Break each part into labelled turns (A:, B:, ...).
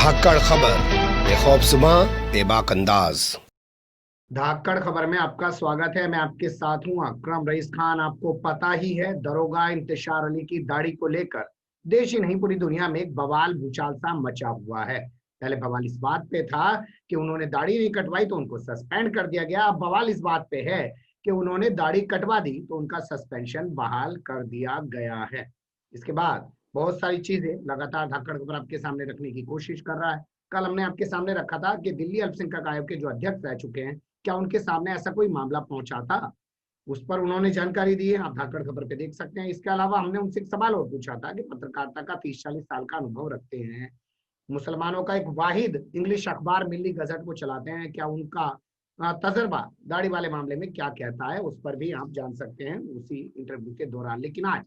A: धाकड़ खबर, बेखौफसमा बेबाक अंदाज।
B: धाकड़ खबर में आपका स्वागत है। मैं आपके साथ हूं अकरम रईस खान। आपको पता ही है, दरोगा इंतशार अली की दाढ़ी को लेकर देश ही नहीं पूरी दुनिया में एक बवाल भूचाल सा मचा हुआ है। पहले बवाल इस बात पे था कि उन्होंने दाढ़ी नहीं कटवाई तो उनको सस्पेंड कर दिया गया। अब बवाल इस बात पे है कि उन्होंने दाढ़ी कटवा दी तो उनका सस्पेंशन बहाल कर दिया गया है। इसके बाद बहुत सारी चीजें लगातार धाकड़ खबर आपके सामने रखने की कोशिश कर रहा है। कल हमने आपके सामने रखा था कि दिल्ली अल्पसंख्यक आयोग के जो अध्यक्ष रह चुके हैं, क्या उनके सामने ऐसा कोई मामला पहुंचा था, उस पर उन्होंने जानकारी दी है। आप धाकड़ खबर पे देख सकते हैं। इसके अलावा हमने उनसे एक सवाल और पूछा था कि पत्रकारिता का 30-40 साल का अनुभव रखते हैं, मुसलमानों का एक वाहिद इंग्लिश अखबार मिल्ली गजट को चलाते हैं, क्या उनका तजर्बा दाढ़ी वाले मामले में क्या कहता है, उस पर भी आप जान सकते हैं उसी इंटरव्यू के दौरान। लेकिन आज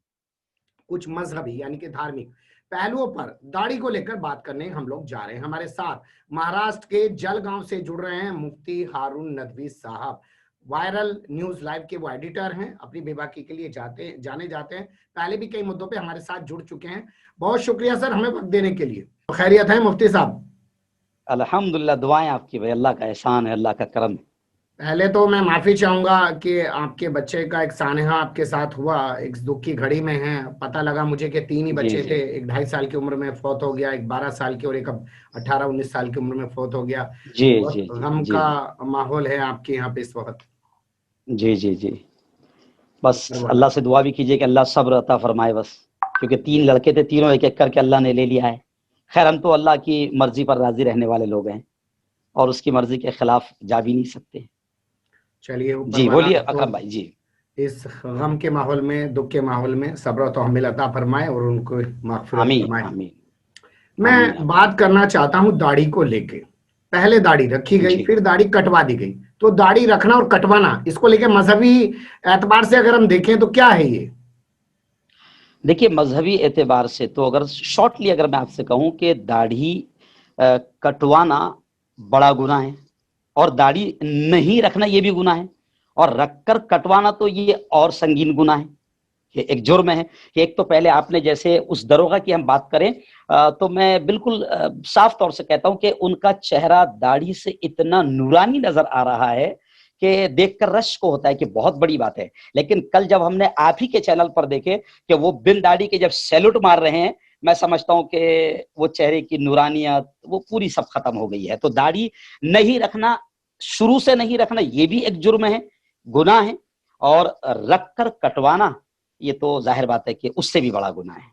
B: कुछ मजहबी यानी कि धार्मिक पहलुओं पर दाढ़ी को लेकर बात करने हम लोग जा रहे हैं। हमारे साथ महाराष्ट्र के जलगांव से जुड़ रहे हैं मुफ्ती हारून नदवी साहब। वायरल न्यूज लाइव के वो एडिटर हैं, अपनी बेबाकी के लिए जाने जाते हैं। पहले भी कई मुद्दों पे हमारे साथ जुड़ चुके हैं। बहुत शुक्रिया सर हमें वक्त देने के लिए। तो खैरियत है मुफ्ती साहब?
C: अल्हम्दुलिल्लाह, दुआएं आपकी भाई। अल्लाह का एहसान है, अल्लाह का करम है।
B: पहले तो मैं माफी चाहूंगा कि आपके बच्चे का एक सानहा आपके साथ हुआ, एक दुख की घड़ी में है। पता लगा मुझे कि 3 ही
C: जी
B: बच्चे
C: जी
B: थे, एक 2.5 साल की उम्र में फौत हो गया, एक 12 साल की और एक अब 18-19 साल की उम्र में फौत हो गया।
C: जी
B: बहुत
C: जी जी
B: गम
C: जी
B: का माहौल है आपके यहाँ पे इस वक्त।
C: जी जी जी। बस
B: करवा।
C: अल्लाह से दुआ भी कीजिए कि अल्लाह सब्र अता फरमाए बस, क्योंकि 3 लड़के थे, तीनों एक एक करके अल्लाह ने ले लिया है। खैर, हम तो अल्लाह की मर्जी पर राजी रहने वाले लोग हैं और उसकी मर्जी के खिलाफ जा भी नहीं सकते।
B: चलिए, ऊपर
C: जी
B: वाला
C: बोलिए
B: आपको
C: अकरम भाई। जी
B: इस गम के माहौल में, दुख के माहौल में सब्र और तहम्मुल अता फरमाए और उनको मागफिरत
C: आमीन
B: फरमाए।
C: आमीन आमीन
B: मैं
C: आमीन।
B: बात करना चाहता हूं दाढ़ी को लेके। पहले दाढ़ी रखी गई,
C: जी
B: फिर दाढ़ी कटवा दी गई। तो दाढ़ी रखना और कटवाना, इसको लेके मजहबी एतबार से अगर हम देखें तो क्या है ये?
C: देखिए, मजहबी एतबार से तो अगर शॉर्टली अगर मैं आपसे कहूं कि दाढ़ी कटवाना बड़ा गुनाह है और दाढ़ी नहीं रखना ये भी गुनाह है, और रखकर कटवाना तो ये और संगीन गुनाह है। ये एक जुर्म है कि एक तो पहले आपने जैसे उस दरोगा की हम बात करें तो मैं बिल्कुल साफ तौर से कहता हूं कि उनका चेहरा दाढ़ी से इतना नूरानी नजर आ रहा है कि देखकर रश को होता है कि बहुत बड़ी बात है। लेकिन कल जब हमने आप ही के चैनल पर देखे कि वो बिन दाढ़ी के जब सैल्यूट मार रहे हैं, मैं समझता हूं कि वो चेहरे की नूरानियत वो पूरी सब खत्म हो गई है। तो दाढ़ी नहीं रखना, शुरू से नहीं रखना, ये भी एक जुर्म है, गुनाह है। और रखकर कटवाना ये तो जाहिर बात है कि उससे भी बड़ा गुनाह है।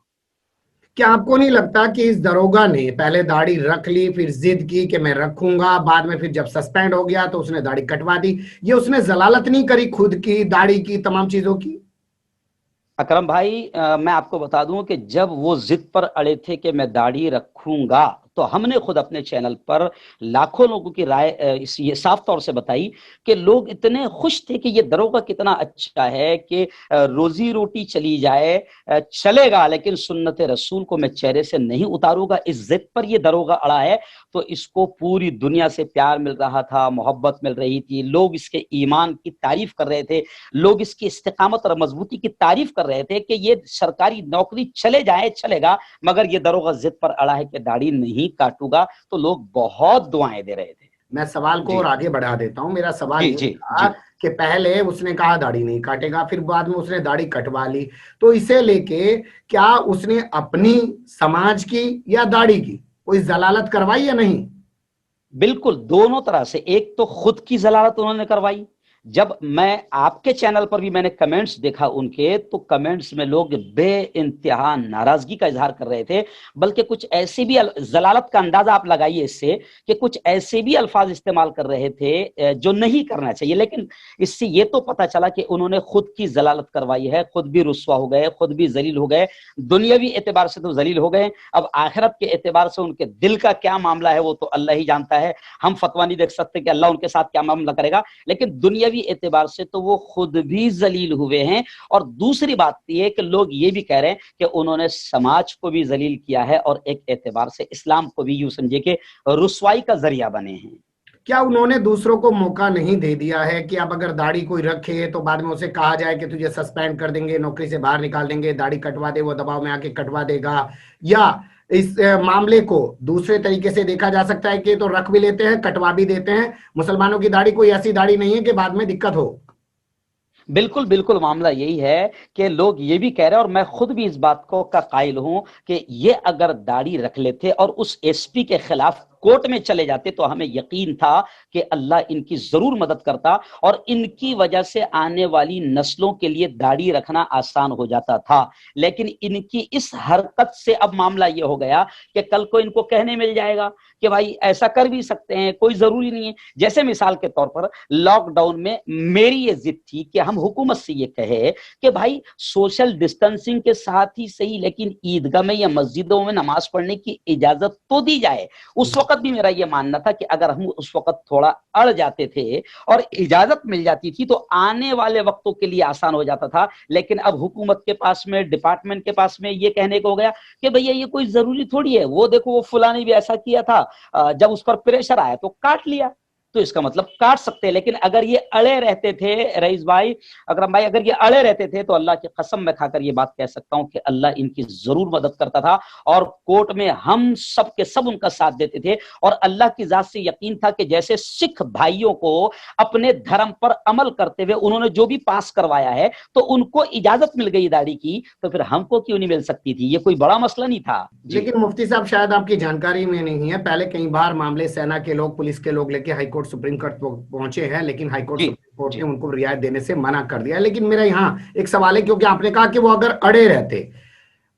B: क्या आपको नहीं लगता कि इस दरोगा ने पहले दाढ़ी रख ली, फिर जिद की कि मैं रखूंगा, बाद में फिर जब सस्पेंड हो गया तो उसने दाढ़ी कटवा दी? ये उसने जलालत नहीं करी खुद की, दाढ़ी की, तमाम चीजों की?
C: अकरम भाई, मैं आपको बता दूं कि जब वो जिद पर अड़े थे कि मैं दाढ़ी रखूंगा, तो हमने खुद अपने चैनल पर लाखों लोगों की राय ये साफ तौर से बताई कि लोग इतने खुश थे कि ये दरोगा कितना अच्छा है कि रोजी रोटी चली जाए, चलेगा, लेकिन सुन्नत रसूल को मैं चेहरे से नहीं उतारूंगा। इस जिद पर ये दरोगा अड़ा है। तो इसको पूरी दुनिया से प्यार मिल रहा था, मोहब्बत मिल रही थी, लोग इसके ईमान की तारीफ कर रहे थे, लोग इसकी इस्तिकामत और मजबूती की तारीफ कर रहे थे कि ये सरकारी नौकरी चले जाए चलेगा, मगर ये दरोगा जिद पर अड़ा है कि दाढ़ी नहीं काटूंगा। तो लोग बहुत दुआएं दे रहे थे।
B: मैं सवाल को
C: जी
B: और आगे बढ़ा देता हूं। मेरा सवाल
C: जी
B: ये
C: जी
B: था
C: जी।
B: कि पहले उसने कहा दाढ़ी नहीं काटेगा, फिर बाद में उसने दाढ़ी कटवा ली। तो इसे लेके क्या उसने अपनी, समाज की या दाढ़ी की कोई जलालत करवाई या नहीं?
C: बिल्कुल दोनों तरह से। एक तो खुद की जलालत उन्होंने करवाई। जब मैं आपके चैनल पर भी मैंने कमेंट्स देखा उनके, तो कमेंट्स में लोग बेइंतहा नाराजगी का इजहार कर रहे थे। बल्कि कुछ ऐसे भी जलालत का अंदाजा आप लगाइए इससे कि कुछ ऐसे भी अल्फाज इस्तेमाल कर रहे थे जो नहीं करना चाहिए। लेकिन इससे ये तो पता चला कि उन्होंने खुद की जलालत करवाई है, खुद भी रुस्वा हो गए, खुद भी जलील हो गए। दुनियावी एतबार से तो जलील हो गए, अब आखिरत के एतबार से उनके दिल का क्या मामला है वो तो अल्लाह ही जानता है। हम फतवा नहीं देख सकते कि अल्लाह उनके साथ क्या मामला करेगा, लेकिन दुनियावी एतबार से तो वो खुद भी जलील हुए हैं। और दूसरी बात यह है कि लोग ये भी कह रहे हैं कि उन्होंने समाज को भी जलील किया है और एक एतबार से इस्लाम को भी यूं समझे कि रुसवाई का जरिया बने हैं।
B: क्या उन्होंने दूसरों को मौका नहीं दे दिया है कि अब अगर दाढ़ी कोई रखे तो बाद में उसे कहा जाए कि तुझे सस्पेंड कर देंगे, नौकरी से बाहर निकाल देंगे, दाढ़ी कटवा दे, वो दबाव में आके कटवा देगा? या इस मामले को दूसरे तरीके से देखा जा सकता है कि तो रख भी लेते हैं, कटवा भी देते हैं। मुसलमानों की दाढ़ी कोई ऐसी दाढ़ी नहीं है कि बाद में दिक्कत हो।
C: बिल्कुल बिल्कुल, मामला यही है कि लोग ये भी कह रहे हैं, और मैं खुद भी इस बात को का कायल हूं कि ये अगर दाढ़ी रख लेते और उस एसपी के खिलाफ कोर्ट में चले जाते तो हमें यकीन था कि अल्लाह इनकी जरूर मदद करता और इनकी वजह से आने वाली नस्लों के लिए दाढ़ी रखना आसान हो जाता था। लेकिन इनकी इस हरकत से अब मामला यह हो गया कि कल को इनको कहने मिल जाएगा कि भाई ऐसा कर भी सकते हैं, कोई जरूरी नहीं है। जैसे मिसाल के तौर पर लॉकडाउन में मेरी ये जिद थी कि हम हुकूमत से ये कहे कि भाई सोशल डिस्टेंसिंग के साथ ही सही, लेकिन ईदगाह में या मस्जिदों में नमाज पढ़ने की इजाजत तो दी जाए। उस वक्त भी मेरा यह मानना था कि अगर हम उस वक्त थोड़ा अड़ जाते थे और इजाजत मिल जाती थी तो आने वाले वक्तों के लिए आसान हो जाता था। लेकिन अब हुकूमत के पास में, डिपार्टमेंट के पास में ये कहने को हो गया कि भैया ये कोई जरूरी थोड़ी है, वो देखो वो फुला ने भी ऐसा किया था, जब उस पर प्रेशर आया तो काट लिया। तो इसका मतलब काट सकते हैं। लेकिन अगर ये अड़े रहते थे रईस भाई, अकरम भाई, अगर ये अड़े रहते थे तो अल्लाह की कसम मैं खाकर ये बात कह सकता हूं कि अल्लाह इनकी जरूर मदद करता था और कोर्ट में हम सब के सब उनका साथ देते थे। और अल्लाह की जात से यकीन था कि जैसे सिख भाइयों को अपने धर्म पर अमल करते हुए उन्होंने जो भी पास करवाया है तो उनको इजाजत मिल गई दाढ़ी की, तो फिर हमको क्यों नहीं मिल सकती थी? ये कोई बड़ा मसला नहीं था।
B: लेकिन मुफ्ती साहब शायद आपकी जानकारी में नहीं है, पहले कई बार मामले सेना के लोग, पुलिस के लोग लेके हाईकोर्ट, सुप्रीम कोर्ट पहुंचे हैं, लेकिन हाईकोर्ट,
C: जी
B: सुप्रीम कोर्ट
C: जी
B: ने उनको रियायत देने से मना कर दिया। लेकिन मेरा यहाँ एक सवाल है, क्योंकि आपने कहा कि वो अगर अड़े रहते,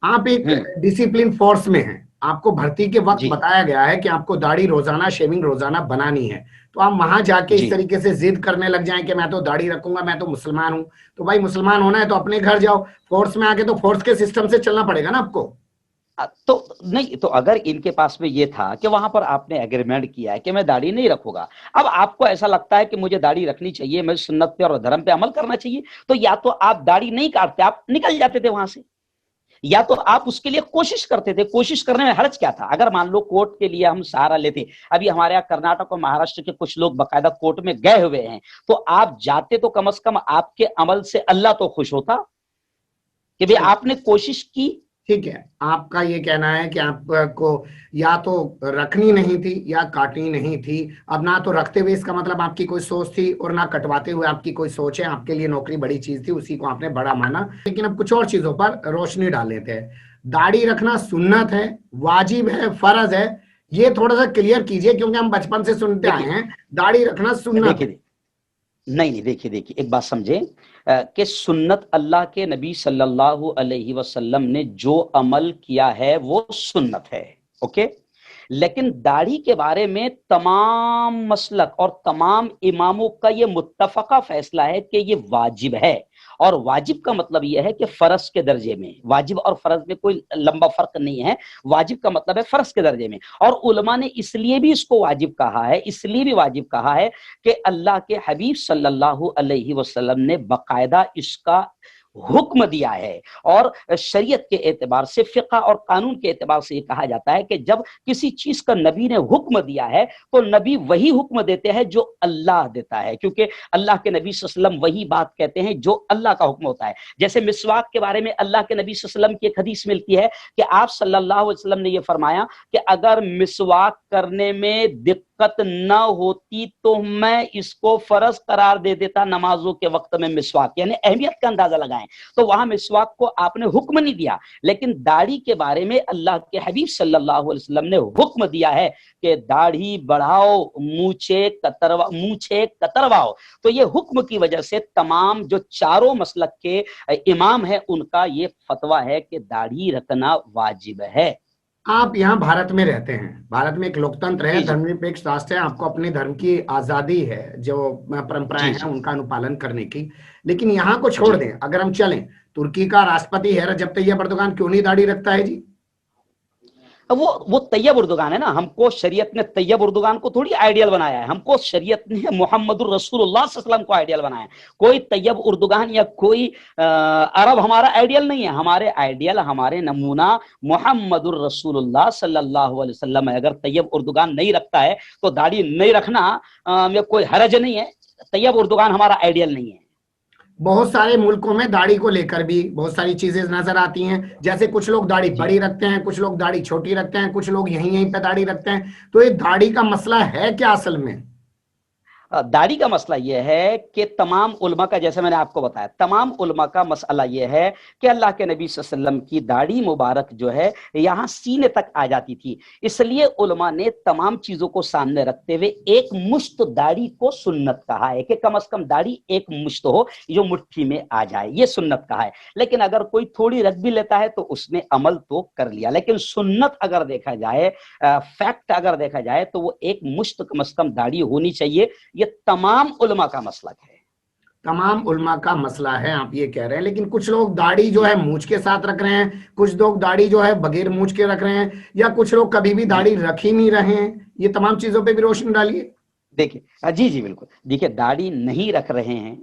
B: आप एक डिसिप्लिन फोर्स में हैं, आपको भर्ती के वक्त
C: जी
B: बताया गया है कि आपको दाढ़ी रोजाना, शेविंग रोजाना बनानी है, तो आप वहां जाके इस
C: जी
B: तरीके से जिद करने लग जाएं कि मैं तो दाढ़ी रखूंगा, मैं तो मुसलमान हूं। तो भाई मुसलमान होना है तो अपने घर जाओ, फोर्स में आके तो फोर्स के सिस्टम से चलना पड़ेगा ना आपको।
C: तो नहीं, तो अगर इनके पास में ये था कि वहां पर आपने एग्रीमेंट किया है कि मैं दाढ़ी नहीं रखूंगा, अब आपको ऐसा लगता है कि मुझे दाढ़ी रखनी चाहिए, मुझे सुन्नत पे और धर्म पे अमल करना चाहिए, तो या तो आप दाढ़ी नहीं काटते, आप निकल जाते थे वहां से, या तो आप उसके लिए कोशिश करते थे। कोशिश करने में हर्ज क्या था? अगर मान लो कोर्ट के लिए हम सहारा लेते, अभी हमारे यहाँ कर्नाटक और महाराष्ट्र के कुछ लोग बकायदा कोर्ट में गए हुए हैं, तो आप जाते तो कम से कम आपके अमल से अल्लाह तो खुश होता कि भाई आपने कोशिश की।
B: ठीक है, आपका ये कहना है कि आपको या तो रखनी नहीं थी या काटनी नहीं थी। अब ना तो रखते हुए इसका मतलब आपकी कोई सोच थी और ना कटवाते हुए आपकी कोई सोच है। आपके लिए नौकरी बड़ी चीज थी, उसी को आपने बड़ा माना। लेकिन अब कुछ और चीजों पर रोशनी डाल लेते हैं। दाढ़ी रखना सुन्नत है, वाजिब है, फर्ज है, ये थोड़ा सा क्लियर कीजिए, क्योंकि हम बचपन से सुनते आए हैं दाढ़ी रखना सुन्नत है।
C: देखिए, नहीं नहीं, देखिए देखिए, एक बात समझे कि सुन्नत, अल्लाह के नबी सल्लल्लाहु अलैहि वसल्लम ने जो अमल किया है वो सुन्नत है, ओके। लेकिन दाढ़ी के बारे में तमाम मसलक और तमाम इमामों का ये मुत्तफका फैसला है कि ये वाजिब है। और वाजिब का मतलब यह है कि फर्ज के दर्जे में, वाजिब और फर्ज में कोई लंबा फर्क नहीं है। वाजिब का मतलब है फर्ज के दर्जे में। और उलमा ने इसलिए भी इसको वाजिब कहा है, इसलिए भी वाजिब कहा है कि अल्लाह के हबीब सल्लल्लाहु अलैहि वसल्लम ने बकायदा इसका हुक्म दिया है। और शरीयत के एतबार से, फिक़ह और कानून के एतबार से ये कहा जाता है कि जब किसी चीज का नबी ने हुक्म दिया है तो नबी वही हुक्म देते हैं जो अल्लाह देता है, क्योंकि अल्लाह के नबी सल्लल्लाहु अलैहि वसल्लम वही बात कहते हैं जो अल्लाह का हुक्म होता है। जैसे मिसवाक के बारे में अल्लाह के नबी सल्लल्लाहु अलैहि वसल्लम की एक हदीस मिलती है कि आप सल्लल्लाहु अलैहि वसल्लम ने यह फरमाया कि अगर मिसवाक करने में दिक्कत न होती तो मैं इसको फर्ज करार दे देता नमाजों के वक्त में मिसवाक, यानी अहमियत का अंदाजा लगाएं। तो वहां मिसवाक को आपने हुक्म नहीं दिया, लेकिन दाढ़ी के बारे में अल्लाह के हबीब सल्लल्लाहु अलैहि वसल्लम ने हुक्म दिया है कि दाढ़ी बढ़ाओ, मूछे कतरवाओ। तो ये हुक्म की वजह से तमाम जो चारों मसलक के इमाम है उनका ये फतवा है कि दाढ़ी रखना वाजिब है।
B: आप यहाँ भारत में रहते हैं, भारत में एक लोकतंत्र है,
C: जी जी
B: धर्मनिरपेक्ष राष्ट्र है, आपको अपने धर्म की आजादी है, जो परंपराएं
C: जी
B: हैं
C: जी
B: उनका अनुपालन करने की। लेकिन यहाँ को छोड़
C: जी।
B: दें, अगर हम चलें, तुर्की का राष्ट्रपति है रजब तैयब अर्दोगान, क्यों नहीं दाढ़ी रखता है जी?
C: अब वो तैयब उर्दुगान है ना, हमको शरीयत ने तैयब उर्दुगान को थोड़ी आइडियल बनाया है, हमको शरीयत ने मोहम्मदुर रसूलुल्लाह सल्लल्लाहु अलैहि वसल्लम को आइडियल बनाया है। कोई तैयब उर्दुगान या कोई अरब हमारा आइडियल नहीं है। हमारे आइडियल, हमारे नमूना मोहम्मदुर रसूलुल्लाह सल्लल्लाहु अलैहि वसल्लम है। अगर तैयब उर्दुगान नहीं रखता है तो दाढ़ी नहीं रखना में कोई हरज नहीं है। तैयब उर्दुगान हमारा आइडियल नहीं है।
B: बहुत सारे मुल्कों में दाढ़ी को लेकर भी बहुत सारी चीजें नजर आती हैं। जैसे कुछ लोग दाढ़ी
C: जी।
B: बड़ी रखते हैं, कुछ लोग दाढ़ी छोटी रखते हैं, कुछ लोग यहीं यहीं पे दाढ़ी रखते हैं। तो ये दाढ़ी का मसला है क्या असल में?
C: दाढ़ी का मसला यह है कि तमाम उलमा का, जैसे मैंने आपको बताया, तमाम उलमा का मसला यह है कि अल्लाह के नबी सल्लल्लाहु अलैहि वसल्लम की दाढ़ी मुबारक जो है यहाँ सीने तक आ जाती थी। इसलिए उलमा ने तमाम चीजों को सामने रखते हुए एक मुश्त दाढ़ी को सुन्नत कहा है कि कम से कम दाढ़ी एक मुश्त हो जो मुट्ठी में आ जाए, ये सुन्नत कहा है। लेकिन अगर कोई थोड़ी रख भी लेता है तो उसने अमल तो कर लिया। लेकिन सुन्नत अगर देखा जाए, फैक्ट अगर देखा जाए, तो वो एक मुश्त कम से कम दाढ़ी होनी चाहिए। ये तमाम उलमा का मसलक है।
B: तमाम उल्मा का मसला है, आप ये कह रहे हैं। लेकिन कुछ लोग दाढ़ी जो है मूंछ के साथ रख रहे हैं, कुछ लोग दाढ़ी जो है बगैर मूंछ के रख रहे हैं, या कुछ लोग कभी भी दाढ़ी रख ही नहीं रहे हैं। ये तमाम चीजों पे भी रोशनी डालिए।
C: देखिए, जी जी बिल्कुल, देखिए दाढ़ी नहीं रख रहे हैं,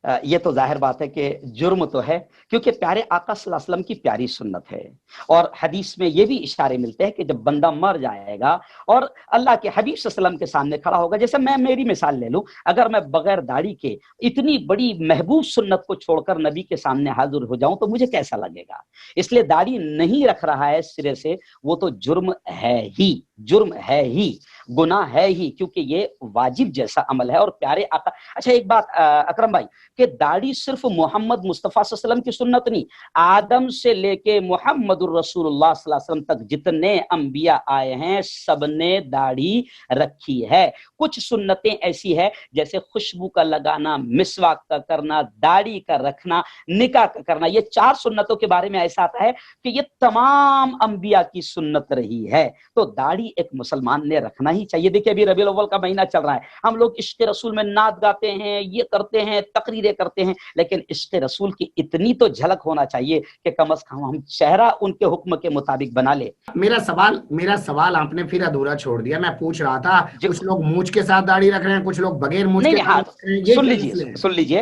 C: ये तो जाहिर बात है कि जुर्म तो है, क्योंकि प्यारे आका सल्लल्लाहु अलैहि वसल्लम की प्यारी सुन्नत है। और हदीस में ये भी इशारे मिलते हैं कि जब बंदा मर जाएगा और अल्लाह के हबीब सल्लल्लाहु अलैहि वसल्लम के सामने खड़ा होगा, जैसे मैं मेरी मिसाल ले लूं, अगर मैं बगैर दाढ़ी के इतनी बड़ी महबूब सुन्नत को छोड़कर नबी के सामने हाजिर हो जाऊं तो मुझे कैसा लगेगा। इसलिए दाढ़ी नहीं रख रहा है सिरे से, वो तो जुर्म है ही, जुर्म है ही, गुनाह है ही, क्योंकि ये वाजिब जैसा अमल है। और प्यारे आका, अच्छा एक बात अकरम भाई, कि दाढ़ी सिर्फ मोहम्मद मुस्तफा सल्लल्लाहु अलैहि वसल्लम की सुन्नत नहीं, आदम से लेके मोहम्मदुर रसूलुल्लाह सल्लल्लाहु अलैहि वसल्लम तक जितने अंबिया आए हैं सबने दाढ़ी रखी है। कुछ सुन्नतें ऐसी है जैसे खुशबू का लगाना, मिसवाक का करना, दाढ़ी का रखना, निकाह का करना, ये 4 सुन्नतों के बारे में ऐसा आता है कि ये तमाम अंबिया की सुन्नत रही है। तो दाढ़ी एक मुसलमान ने रखना ही चाहिए। देखिए अभी रबीउल अव्वल का महीना चल रहा है, हम लोग इश्क रसूल में नात गाते हैं, ये करते हैं, तकरीरें करते हैं, लेकिन इश्क रसूल की इतनी तो झलक होना चाहिए कि कम से कम हम चेहरा उनके हुक्म के मुताबिक बना ले।
B: मेरा सवाल आपने फिर अधूरा छोड़ दिया। मैं पूछ रहा था, कुछ लोग मूंछ के साथ दाढ़ी रख रहे हैं, कुछ लोग बगैर मूंछ के
C: नहीं, हाँ,
B: दाढ़ी रख रहे हैं, ये क्या मसले हैं?
C: सुन लीजिए,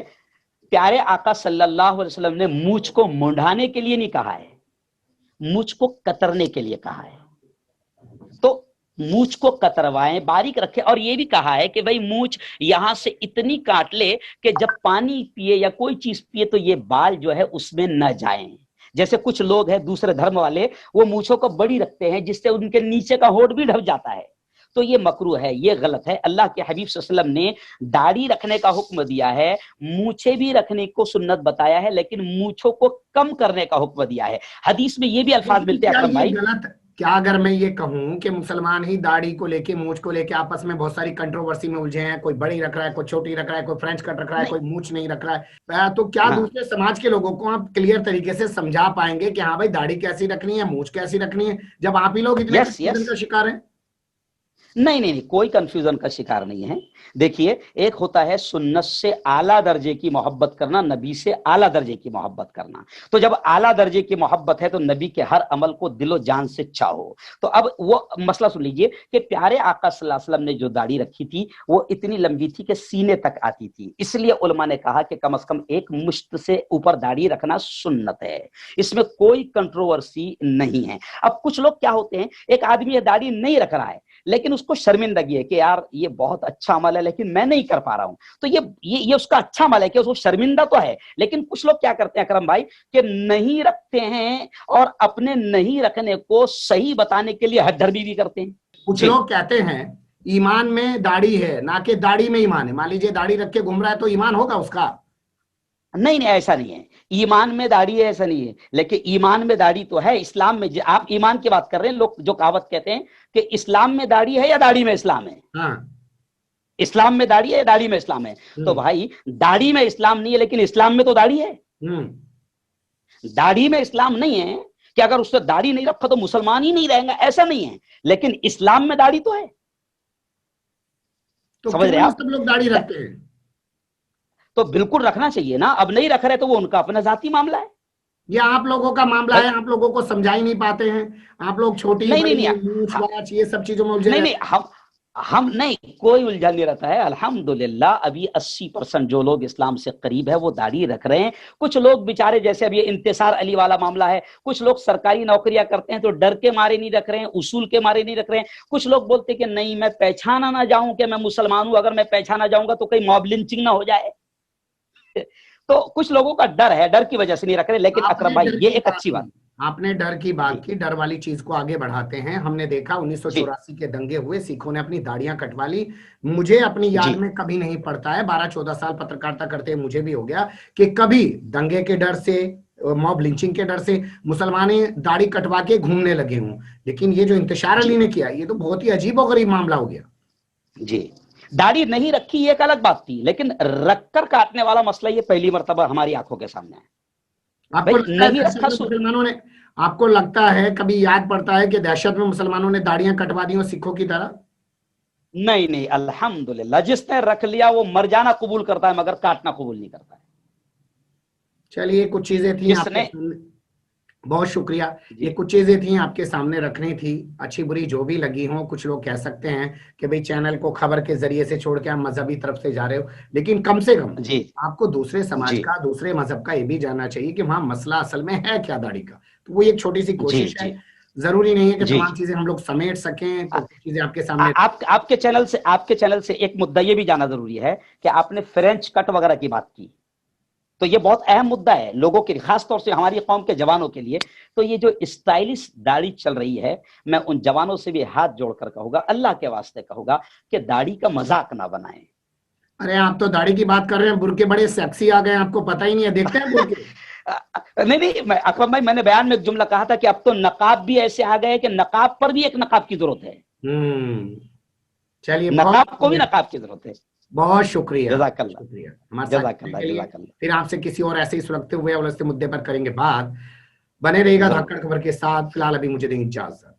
C: प्यारे आका सल्लल्लाहु अलैहि वसल्लम ने मूंछ को मुंडाने के लिए नहीं कहा है, मूंछ को कतरने के लिए कहा है। तो मूंछ को कतरवाएं, बारीक रखें। और ये भी कहा है कि भाई मूंछ यहां से इतनी काट ले कि जब पानी पिए या कोई चीज पिए तो ये बाल जो है उसमें न जाएं। जैसे कुछ लोग हैं दूसरे धर्म वाले, वो मूंछों को बड़ी रखते हैं जिससे उनके नीचे का होठ भी ढक जाता है, तो ये मकरूह है, ये गलत है। अल्लाह के हबीब सल्लल्लाहु अलैहि वसल्लम ने दाढ़ी रखने का हुक्म दिया है, मूछे भी रखने को सुन्नत बताया है, लेकिन मूछों को कम करने का हुक्म दिया है। हदीस में ये भी अल्फाज मिलते हैं अकरम भाई।
B: क्या अगर मैं ये कहूं कि मुसलमान ही दाढ़ी को लेके, मूछ को लेके आपस में बहुत सारी कंट्रोवर्सी में उलझे हैं, कोई बड़ी रख रहा है, कोई छोटी रख रहा है, कोई फ्रेंच कट रख रहा है, कोई मूछ नहीं रख रहा है, तो क्या दूसरे समाज के लोगों को आप क्लियर तरीके से समझा पाएंगे कि हाँ भाई दाढ़ी कैसी रखनी है, मूछ कैसी रखनी है, जब आप ही लोग इतने कंफ्यूजन का शिकार हैं?
C: नहीं, कोई कंफ्यूजन का शिकार नहीं है। देखिए, एक होता है सुन्नत से आला दर्जे की मोहब्बत करना, नबी से आला दर्जे की मोहब्बत करना। तो जब आला दर्जे की मोहब्बत है तो नबी के हर अमल को दिलो जान से चाहो। तो अब वो मसला सुन लीजिए कि प्यारे आका सल्लल्लाहु अलैहि वसल्लम ने जो दाढ़ी रखी थी वो इतनी लंबी थी कि सीने तक आती थी। इसलिए उलमा ने कहा कि कम से कम एक मुश्त से ऊपर दाढ़ी रखना सुन्नत है, इसमें कोई कंट्रोवर्सी नहीं है। अब कुछ लोग क्या होते हैं, एक आदमी ये दाढ़ी नहीं रख रहा है लेकिन उसको शर्मिंदगी है कि यार ये बहुत अच्छा अमल है लेकिन मैं नहीं कर पा रहा हूं, तो ये उसका अच्छा अमल है कि उसको शर्मिंदा तो है। लेकिन कुछ लोग क्या करते हैं अकरम भाई, कि नहीं रखते हैं और अपने नहीं रखने को सही बताने के लिए हड्डरबी भी करते हैं।
B: कुछ लोग कहते हैं ईमान में दाढ़ी है, ना कि दाढ़ी में ईमान है। मान लीजिए दाढ़ी रख के घूम रहा है तो ईमान होगा उसका?
C: नहीं, ऐसा नहीं है। ईमान में दाढ़ी है ऐसा नहीं है, लेकिन ईमान में दाढ़ी तो है। इस्लाम में आप ईमान की बात कर रहे हैं, लोग जो कहावत कहते हैं कि इस्लाम में दाढ़ी है या दाढ़ी में इस्लाम है।
B: हाँ।
C: इस्लाम में दाढ़ी है या दाढ़ी में इस्लाम है। तो भाई दाढ़ी में इस्लाम नहीं है लेकिन इस्लाम में तो दाढ़ी है। दाढ़ी में इस्लाम नहीं है कि अगर उसने दाढ़ी नहीं रखा तो मुसलमान ही नहीं रहेगा, ऐसा नहीं है। लेकिन इस्लाम में दाढ़ी तो है।
B: तो
C: समझ रहे आप?
B: सब लोग दाढ़ी रखते हैं
C: तो बिल्कुल रखना चाहिए ना। अब नहीं रख रहे तो वो उनका अपना जाती मामला है।
B: ये आप लोगों का मामला है, आप लोगों को समझा ही नहीं पाते हैं। आप लोग छोटी मूछ ये सब चीजों में उलझे
C: नहीं, हम नहीं, कोई उलझन नहीं रहता है। अल्हम्दुलिल्लाह अभी 80% जो लोग इस्लाम से करीब है वो दाढ़ी रख रहे हैं। कुछ लोग बेचारे, जैसे अभी इंतिसार अली वाला मामला है, कुछ लोग सरकारी नौकरियां करते हैं तो डर के मारे नहीं रख रहे हैं, उसूल के मारे नहीं रख रहे हैं। कुछ लोग बोलते हैं कि नहीं, मैं पहचाना ना जाऊं कि मैं मुसलमान हूं, अगर मैं पहचाना जाऊंगा तो कहीं मॉब लिंचिंग ना हो जाए। तो कुछ लोगों का डर है, डर की वजह से नहीं रख रहे, लेकिन
B: आपने
C: अकरम भाई
B: डर
C: ये
B: की
C: एक
B: बात
C: अच्छी बात।
B: की, आपने डर की बात
C: जी
B: की, डर वाली चीज को आगे बढ़ाते हैं। हमने देखा
C: जी
B: 1984 के दंगे हुए, सिखों ने अपनी दाढ़ियां कटवा ली। मुझे अपनी
C: जी
B: याद में कभी नहीं पड़ता है, 12-14 साल पत्रकारिता करते हुए मुझे भी हो गया कि कभी दंगे के डर से, मॉब लिंचिंग के डर से मुसलमान दाढ़ी कटवा के घूमने लगे हों। लेकिन ये जो इंतशार अली
C: जी
B: ने किया, ये तो बहुत ही अजीब और गरीब मामला हो गया।
C: जी। दाढ़ी नहीं रखी ये एक अलग बात थी, लेकिन रखकर काटने वाला मसला ये पहली मर्तबा हमारी आंखों के सामने है।
B: आपको
C: भाई
B: लगता है
C: नहीं
B: दहशत
C: रखा
B: में मुसलमानों ने, आपको लगता है कभी याद पड़ता है कि दहशत में मुसलमानों ने दाढ़ियां कटवा दी हो सिखों की तरह?
C: नहीं नहीं, अल्हम्दुलिल्लाह, जिसने रख लिया वो मर जाना कबूल करता है मगर काटना कबूल नहीं करता है।
B: चलिए, कुछ चीजें थी आपके
C: जिसने
B: सामने, बहुत शुक्रिया।
C: जी
B: ये कुछ चीजें थी आपके सामने रखनी थी, अच्छी बुरी जो भी लगी हो। कुछ लोग कह सकते हैं कि भाई चैनल को खबर के जरिए से छोड़ के आप मजहबी तरफ से जा रहे हो, लेकिन कम से कम
C: जी
B: आपको दूसरे समाज
C: जी
B: का, दूसरे मजहब का ये भी जानना चाहिए कि वहां मसला असल में है क्या दाढ़ी का। तो वो एक छोटी सी
C: जी
B: कोशिश है।
C: जी
B: जरूरी नहीं है कि
C: जी
B: तमाम चीजें हम लोग समेट सकें, तो
C: आ-
B: कुछ चीजें आपके सामने।
C: आपके चैनल से एक मुद्दा ये भी जाना जरूरी है कि आपने फ्रेंच कट वगैरह की बात की, तो ये बहुत अहम मुद्दा है लोगों के लिए, खासतौर से हमारी कौम के जवानों के लिए। तो ये जो स्टाइलिश दाढ़ी चल रही है, मैं उन जवानों से भी हाथ जोड़कर कहूंगा, अल्लाह के वास्ते कहूंगा कि दाढ़ी का मजाक ना बनाएं।
B: अरे आप तो दाढ़ी की बात कर रहे हैं, बुर्के बड़े सेक्सी आ गए, आपको पता ही नहीं है, देखते हैं बुर्के?
C: नहीं नहीं, अकरम भाई, मैंने बयान में एक जुमला कहा था कि अब तो नकाब भी ऐसे आ गए कि नकाब पर भी एक नकाब की जरूरत है,
B: हम्म। चलिए, बहुत
C: नकाब को भी
B: शुक्रिया,
C: नकाब की जरूरत है।
B: बहुत शुक्रिया,
C: जजाकल्ला,
B: शुक्रिया हमारे साथ जुड़ने
C: जजाकल्ला,
B: के लिए।
C: जजाकल्ला।
B: फिर आपसे किसी और ऐसे ही सुलगते हुए और उलझते मुद्दे पर करेंगे बात। बने रहिएगा
C: जरूर।
B: धाकड़ खबर के साथ। फिलहाल अभी मुझे दें इजाजत।